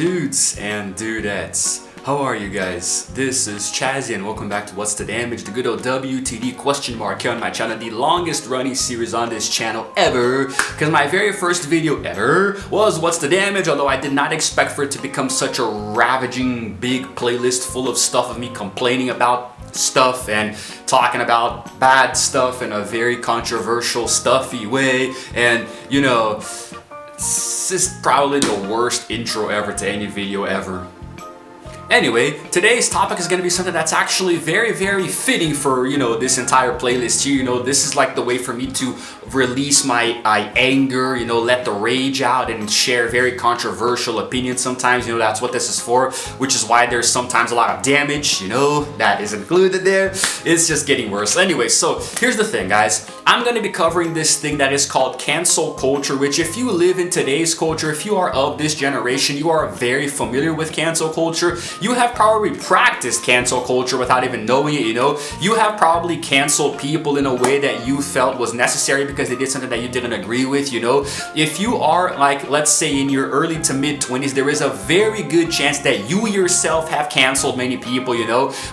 dudes and dudettes? How are you guys? This is Chazzy and welcome back to What's the Damage, the good old WTD question mark here on my channel, the longest running series on this channel ever, because my very first video ever was What's the Damage, although I did not expect for it to become such a ravaging big playlist full of stuff of me complaining about stuff and talking about bad stuff in a very controversial, stuffy way. And you know, this is probably the worst intro ever to any video ever. Anyway, today's topic is going to be something that's actually very, very fitting for, this entire playlist here. This is like the way for me to release my anger, let the rage out and share very controversial opinions sometimes. That's what this is for, which is why there's sometimes a lot of damage, that is included there. It's just getting worse. Anyway, so here's the thing, guys. I'm going to be covering this thing that is called cancel culture, which if you live in today's culture, if you are of this generation, you are very familiar with cancel culture. You have probably practiced cancel culture without even knowing it, You have probably canceled people in a way that you felt was necessary because they did something that you didn't agree with, If you are, like, let's say in your early to mid 20s, there is a very good chance that you yourself have canceled many people,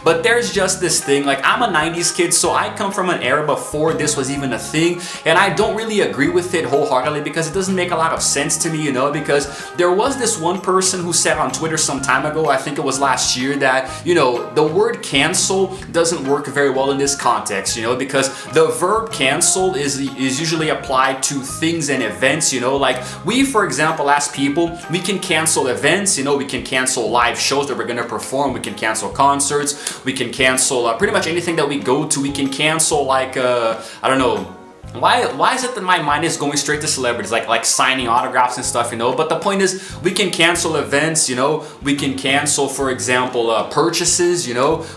But there's just this thing, like, I'm a 90s kid, so I come from an era before this was even a thing, and I don't really agree with it wholeheartedly because it doesn't make a lot of sense to me, because there was this one person who said on Twitter some time ago, I think it was last year, that the word cancel doesn't work very well in this context, because the verb cancel is usually applied to things and events, like we, for example, as people, we can cancel events, we can cancel live shows that we're going to perform, we can cancel concerts, we can cancel pretty much anything that we go to. We can cancel, like I don't know, why is it that my mind is going straight to celebrities, like signing autographs and stuff, But the point is, we can cancel events, We can cancel, for example, purchases,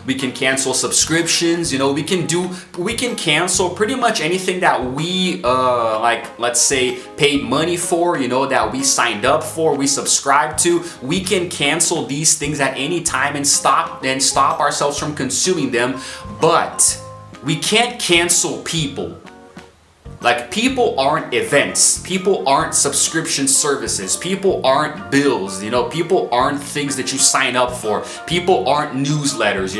We can cancel subscriptions, We can cancel pretty much anything that we, let's say, paid money for, that we signed up for, we subscribed to. We can cancel these things at any time and stop ourselves from consuming them, but we can't cancel people. Like, people aren't events, people aren't subscription services, people aren't bills, people aren't things that you sign up for, people aren't newsletters,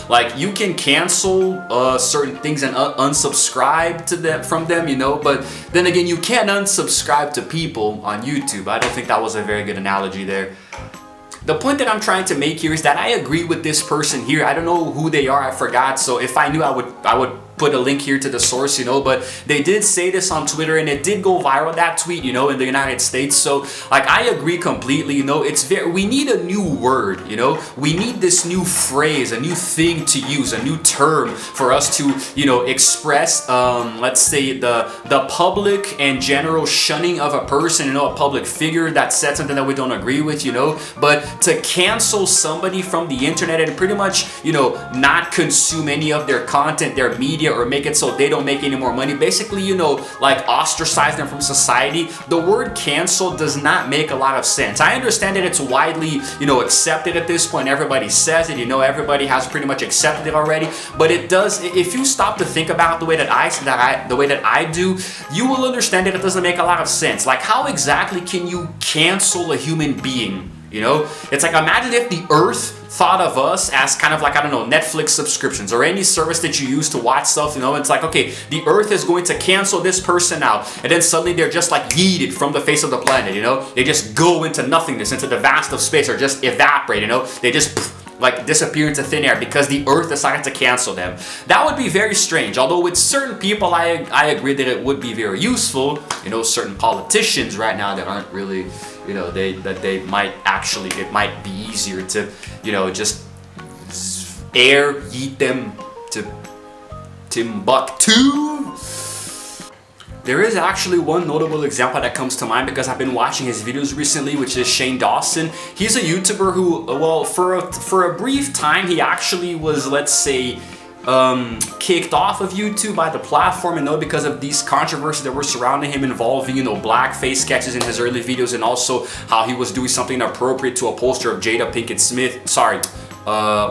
Like, you can cancel certain things and unsubscribe from them, but then again, you can't unsubscribe to people on YouTube. I don't think that was a very good analogy there. The point that I'm trying to make here is that I agree with this person here. I don't know who they are, I forgot, so if I knew, I would put a link here to the source, but they did say this on Twitter and it did go viral, that tweet, in the United States. So, like, I agree completely, we need a new word, we need this new phrase, a new thing to use, a new term for us to, express, let's say, the public and general shunning of a person, a public figure that said something that we don't agree with, But to cancel somebody from the internet and pretty much, not consume any of their content, their media, or make it so they don't make any more money, basically, like ostracize them from society. The word cancel does not make a lot of sense. I understand that it's widely, accepted at this point. Everybody says it, everybody has pretty much accepted it already. But it does, if you stop to think about the way that I do, you will understand that it doesn't make a lot of sense. Like, how exactly can you cancel a human being? It's like, imagine if the earth thought of us as kind of like, I don't know, Netflix subscriptions or any service that you use to watch stuff, It's like, okay, the earth is going to cancel this person out, and then suddenly they're just like yeeted from the face of the planet, They just go into nothingness, into the vast of space, or just evaporate, They just like disappear into thin air because the earth decided to cancel them. That would be very strange. Although with certain people, I agree that it would be very useful. Certain politicians right now that aren't really, it might be easier to, just yeet them to Timbuktu. There is actually one notable example that comes to mind because I've been watching his videos recently, which is Shane Dawson. He's a YouTuber who, well, for a brief time, he actually was, let's say, kicked off of YouTube by the platform, because of these controversies that were surrounding him involving, blackface sketches in his early videos, and also how he was doing something inappropriate to a poster of Jada Pinkett Smith. Sorry.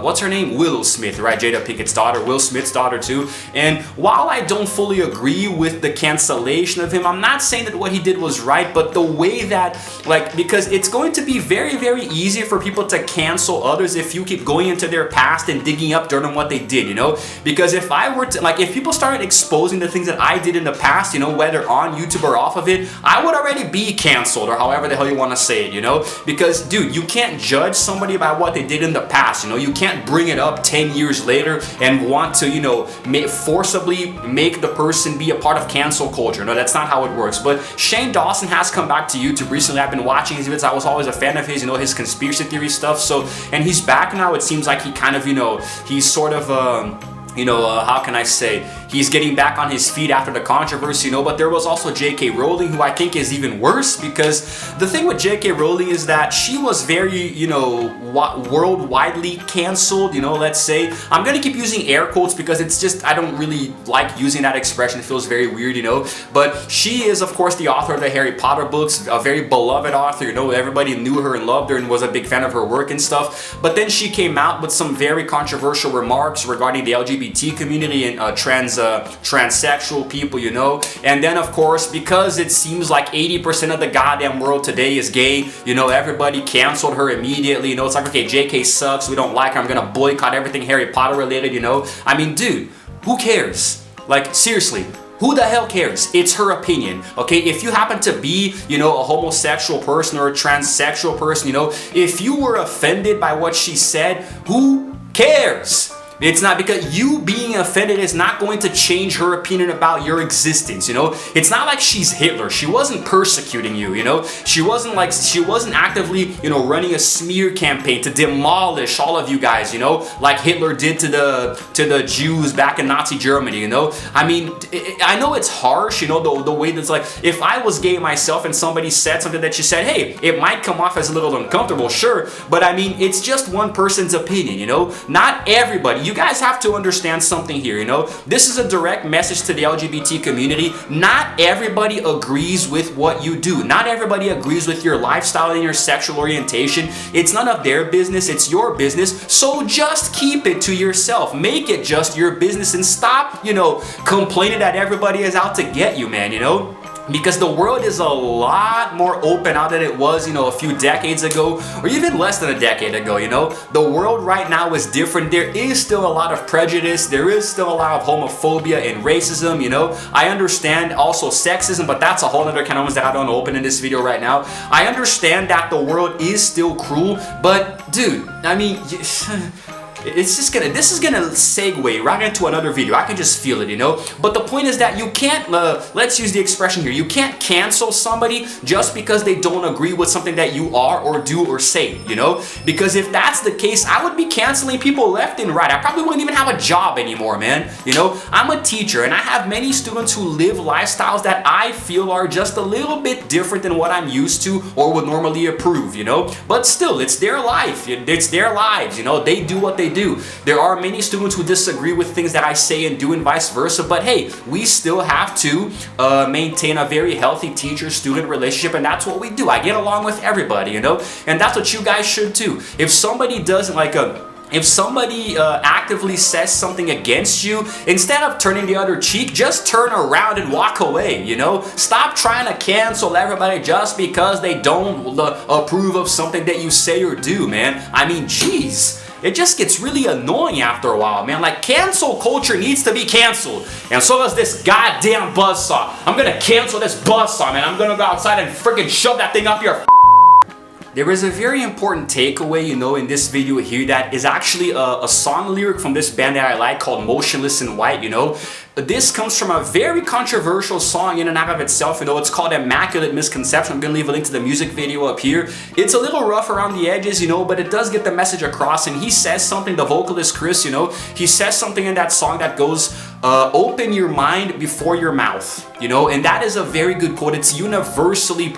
what's her name? Willow Smith, right? Jada Pinkett's daughter, Will Smith's daughter too. And while I don't fully agree with the cancellation of him, I'm not saying that what he did was right, but the way that, like, because it's going to be very, very easy for people to cancel others if you keep going into their past and digging up dirt on what they did, you know? Because if I were to, like, if people started exposing the things that I did in the past, you know, whether on YouTube or off of it, I would already be canceled, or however the hell you want to say it, you know? Because, dude, you can't judge somebody by what they did in the past, you know? You can't bring it up 10 years later and want to, you know, forcibly make the person be a part of cancel culture. No, that's not how it works. But Shane Dawson has come back to YouTube recently. I've been watching his videos. I was always a fan of his, you know, his conspiracy theory stuff. So, and he's back now. It seems like he kind of, you know, he's sort of, how can I say, he's getting back on his feet after the controversy, you know. But there was also J.K. Rowling, who I think is even worse, because the thing with J.K. Rowling is that she was very, you know, worldwidely canceled, you know, let's say. I'm gonna keep using air quotes because it's just, I don't really like using that expression. It feels very weird, you know. But she is, of course, the author of the Harry Potter books, a very beloved author, you know. Everybody knew her and loved her and was a big fan of her work and stuff. But then she came out with some very controversial remarks regarding the LGBT community and transsexual people, you know. And then, of course, because it seems like 80% of the goddamn world today is gay, you know, everybody canceled her immediately, you know. It's like, okay, JK sucks, we don't like her, I'm gonna boycott everything Harry Potter related, you know. I mean, dude, who cares? Like, seriously, who the hell cares? It's her opinion, okay? If you happen to be, you know, a homosexual person or a transsexual person, you know, if you were offended by what she said, who cares? It's not, because you being offended is not going to change her opinion about your existence, you know? It's not like she's Hitler. She wasn't persecuting you, you know? She wasn't actively, you know, running a smear campaign to demolish all of you guys, you know? Like Hitler did to the Jews back in Nazi Germany, you know? I mean, I know it's harsh, you know, the way that's like, if I was gay myself and somebody said something that you said, hey, it might come off as a little uncomfortable, sure, but I mean, it's just one person's opinion, you know? Not everybody. You guys have to understand something here, you know. This is a direct message to the LGBT community. Not everybody agrees with what you do. Not everybody agrees with your lifestyle and your sexual orientation. It's none of their business. It's your business. So just keep it to yourself. Make it just your business and stop, you know, complaining that everybody is out to get you, man, you know. Because the world is a lot more open now than it was, you know, a few decades ago, or even less than a decade ago, you know. The world right now is different. There is still a lot of prejudice. There is still a lot of homophobia and racism, you know. I understand also sexism, but that's a whole other can of worms that I don't open in this video right now. I understand that the world is still cruel, but dude, I mean, this is gonna segue right into another video. I can just feel it, you know. But the point is that you can't, let's use the expression here, you can't cancel somebody just because they don't agree with something that you are or do or say, you know. Because if that's the case, I would be canceling people left and right. I probably wouldn't even have a job anymore, man. You know, I'm a teacher and I have many students who live lifestyles that I feel are just a little bit different than what I'm used to or would normally approve, you know. But still, it's their life. It's their lives, you know. They do what they do. There are many students who disagree with things that I say and do and vice versa, but hey, we still have to maintain a very healthy teacher-student relationship, and that's what we do. I get along with everybody, you know, and that's what you guys should too. If somebody doesn't if somebody actively says something against you, instead of turning the other cheek, just turn around and walk away, you know? Stop trying to cancel everybody just because they don't approve of something that you say or do, man. I mean, jeez. It just gets really annoying after a while, man. Like, cancel culture needs to be canceled. And so does this goddamn buzzsaw. I'm gonna cancel this buzzsaw, man. I'm gonna go outside and freaking shove that thing up your There is a very important takeaway, you know, in this video here that is actually a song lyric from this band that I like called Motionless in White, you know. This comes from a very controversial song in and out of itself, you know. It's called Immaculate Misconception. I'm gonna leave a link to the music video up here. It's a little rough around the edges, you know, but it does get the message across, and he says something, the vocalist Chris, you know, he says something in that song that goes, open your mind before your mouth, you know, and that is a very good quote. It's universally,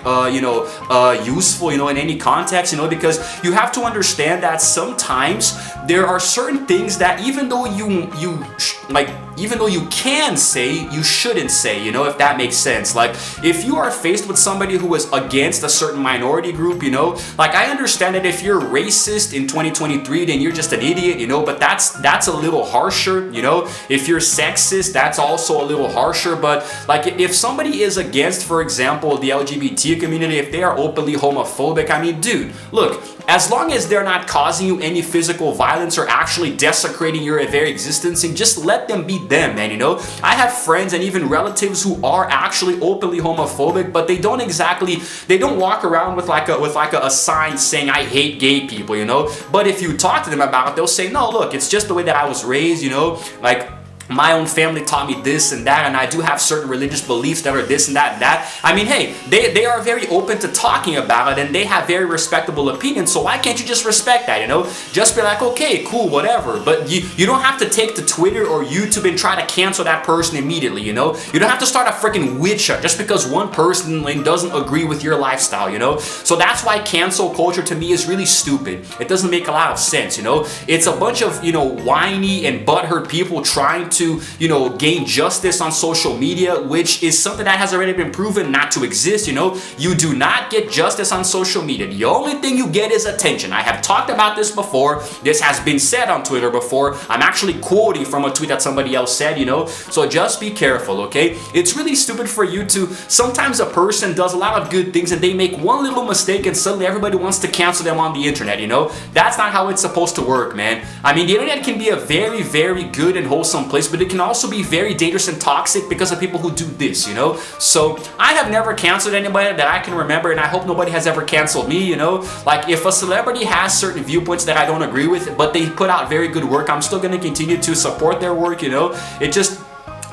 useful, you know, in any context, you know, because you have to understand that sometimes there are certain things that even though you like, even though you can say, you shouldn't say, you know, if that makes sense. Like, if you are faced with somebody who is against a certain minority group, you know, like, I understand that if you're racist in 2023, then you're just an idiot, you know, but that's a little harsher, you know. If you're sexist, that's also a little harsher. But like, if somebody is against, for example, the LGBT community, if they are openly homophobic, I mean, dude, look, as long as they're not causing you any physical violence or actually desecrating your very existence, and just let them be them, man, you know. I have friends and even relatives who are actually openly homophobic, but they don't walk around with like a sign saying I hate gay people, you know. But if you talk to them about it, they'll say, no, look, it's just the way that I was raised, you know, like, my own family taught me this and that, and I do have certain religious beliefs that are this and that and that. I mean, hey, they are very open to talking about it, and they have very respectable opinions, so why can't you just respect that, you know? Just be like, okay, cool, whatever. But you don't have to take to Twitter or YouTube and try to cancel that person immediately, you know? You don't have to start a freaking witch hunt just because one person doesn't agree with your lifestyle, you know? So that's why cancel culture to me is really stupid. It doesn't make a lot of sense, you know? It's a bunch of, you know, whiny and butthurt people trying to, you know, gain justice on social media, which is something that has already been proven not to exist, you know. You do not get justice on social media. The only thing you get is attention. I have talked about this before. This has been said on Twitter before. I'm actually quoting from a tweet that somebody else said, you know. So just be careful, okay? It's really stupid for you to, sometimes a person does a lot of good things and they make one little mistake and suddenly everybody wants to cancel them on the internet, you know. That's not how it's supposed to work, man. I mean, the internet can be a very, very good and wholesome place, but it can also be very dangerous and toxic because of people who do this, you know. So I have never canceled anybody that I can remember, and I hope nobody has ever canceled me, you know. Like, if a celebrity has certain viewpoints that I don't agree with, but they put out very good work, I'm still going to continue to support their work, you know.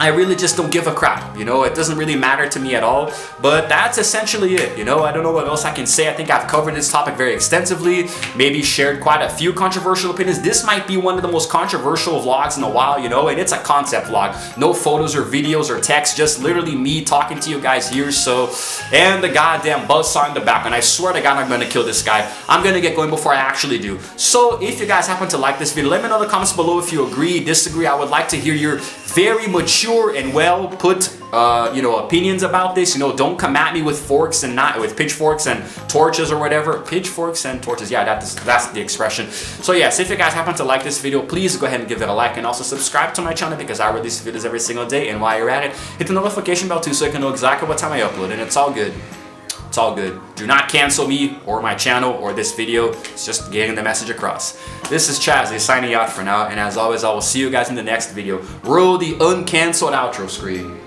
I really just don't give a crap, you know. It doesn't really matter to me at all. But that's essentially it, you know. I don't know what else I can say. I think I've covered this topic very extensively, maybe shared quite a few controversial opinions. This might be one of the most controversial vlogs in a while, you know, and it's a concept vlog. No photos or videos or text, just literally me talking to you guys here. So, and the goddamn buzzsaw in the background. I swear to God, I'm gonna kill this guy. I'm gonna get going before I actually do. So if you guys happen to like this video, let me know in the comments below if you agree, disagree. I would like to hear your very mature and well put you know, opinions about this. You know, don't come at me with forks and not with pitchforks and torches or whatever. Pitchforks and torches, yeah, that's the expression. So yes, if you guys happen to like this video, please go ahead and give it a like, and also subscribe to my channel because I release videos every single day. And while you're at it, hit the notification bell too so you can know exactly what time I upload, and it's all good. It's all good. Do not cancel me or my channel or this video. It's just getting the message across. This is Chazzy signing out for now, and as always, I will see you guys in the next video. Roll the uncancelled outro screen.